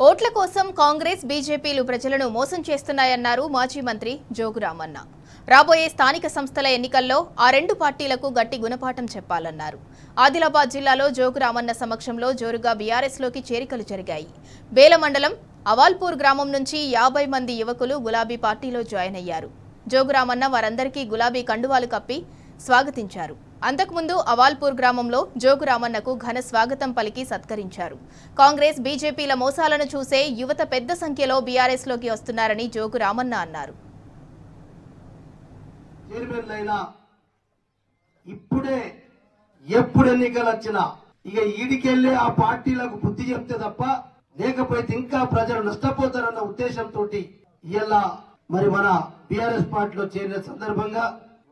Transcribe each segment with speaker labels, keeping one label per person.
Speaker 1: ఓట్ల కోసం కాంగ్రెస్ బీజేపీలు ప్రజలను మోసం చేస్తున్నాయన్నారు మాజీ మంత్రి జోగు రామన్న. రాబోయే స్థానిక సంస్థల ఎన్నికల్లో ఆ రెండు పార్టీలకు గట్టి గుణపాఠం చెప్పాలన్నారు. ఆదిలాబాద్ జిల్లాలో జోగు రామన్న సమక్షంలో జోరుగా బీఆర్ఎస్లోకి చేరికలు జరిగాయి. బేల మండలం అవాల్పూర్ గ్రామం నుంచి 50 మంది యువకులు గులాబీ పార్టీలో జాయిన్ అయ్యారు. జోగు రామన్న వారందరికీ గులాబీ కండువాలు కప్పి స్వాగతించారు. అంతకుముందు అవాల్పూర్ గ్రామంలో జోగు రామన్నకు ఘన స్వాగతం పలికి సత్కరించారు. కాంగ్రెస్ బీజేపీల మోసాలను చూసే యువత పెద్ద సంఖ్యలో బీఆర్ఎస్ లోకి వస్తున్నారని జోగు రామన్న అన్నారు.
Speaker 2: ఇప్పుడే ఎప్పుడు ఎన్నికలు వచ్చినా ఇక ఈడికెళ్లే ఆ పార్టీలకు బుద్ధి చెప్తే తప్ప లేకపోతే ఇంకా ప్రజలు నష్టపోతారన్న ఉద్దేశంతో ఇలా మరి మన బీఆర్ఎస్ పార్టీలో చేరిన సందర్భంగా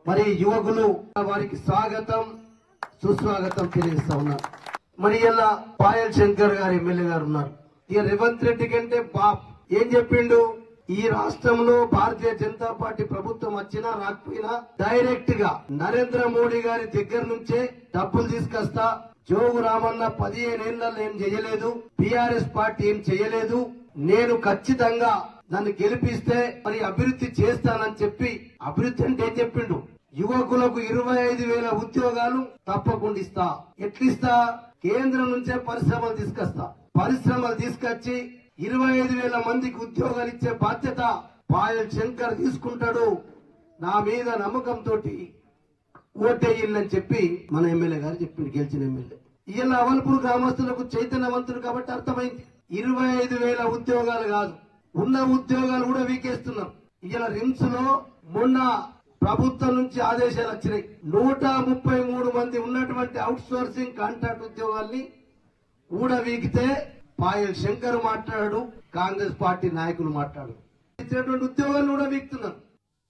Speaker 2: మరి యువకులు వారికి స్వాగతం సుస్వాగతం తెలియజేస్తా ఉన్నారు. మరి ఇలా పాయల్ శంకర్ గారు ఎమ్మెల్యే గారు ఉన్నారు. ఇక రేవంత్ రెడ్డి కంటే ఏం చెప్పిండు, ఈ రాష్ట్రంలో భారతీయ జనతా పార్టీ ప్రభుత్వం వచ్చినా రాకపోయినా డైరెక్ట్ గా నరేంద్ర మోడీ గారి దగ్గర నుంచే డబ్బులు తీసుకొస్తా, జోగు రామన్న 15 ఏళ్లలో ఏం చేయలేదు, బీఆర్ఎస్ పార్టీ ఏం చేయలేదు, నేను ఖచ్చితంగా నన్ను గెలిపిస్తే మరి అభివృద్ధి చేస్తానని చెప్పి, అభివృద్ధి అంటే ఏం చెప్పిండు, యువకులకు 25,000 ఉద్యోగాలు తప్పకుండా ఇస్తా, ఎట్లిస్తా, కేంద్రం నుంచే పరిశ్రమలు తీసుకొస్తా, పరిశ్రమలు తీసుకొచ్చి 25,000 మందికి ఉద్యోగాలు ఇచ్చే బాధ్యత పాయల్ శంకర్ తీసుకుంటాడు, నా మీద నమ్మకంతో ఓటేయిల్లని చెప్పి మన ఎమ్మెల్యే గారు చెప్పింది, గెలిచిన ఎమ్మెల్యే. ఇలా అవల్పూర్ గ్రామస్తులకు చైతన్యవంతులు కాబట్టి అర్థమైంది, 25,000 ఉద్యోగాలు కాదు, ఉన్న ఉద్యోగాలు కూడా వీకేస్తున్నారు. ఇలా రిమ్స్ లో మొన్న ప్రభుత్వం నుంచి ఆదేశాలు వచ్చినాయి, 133 మంది ఉన్నటువంటి అవుట్ సోర్సింగ్ కాంట్రాక్ట్ ఉద్యోగాల్ని కూడా వీకితే పాయల్ శంకర్ మాట్లాడాడు, కాంగ్రెస్ పార్టీ నాయకులు మాట్లాడు, ఇచ్చినటువంటి ఉద్యోగాలను కూడా వీక్తున్నారు.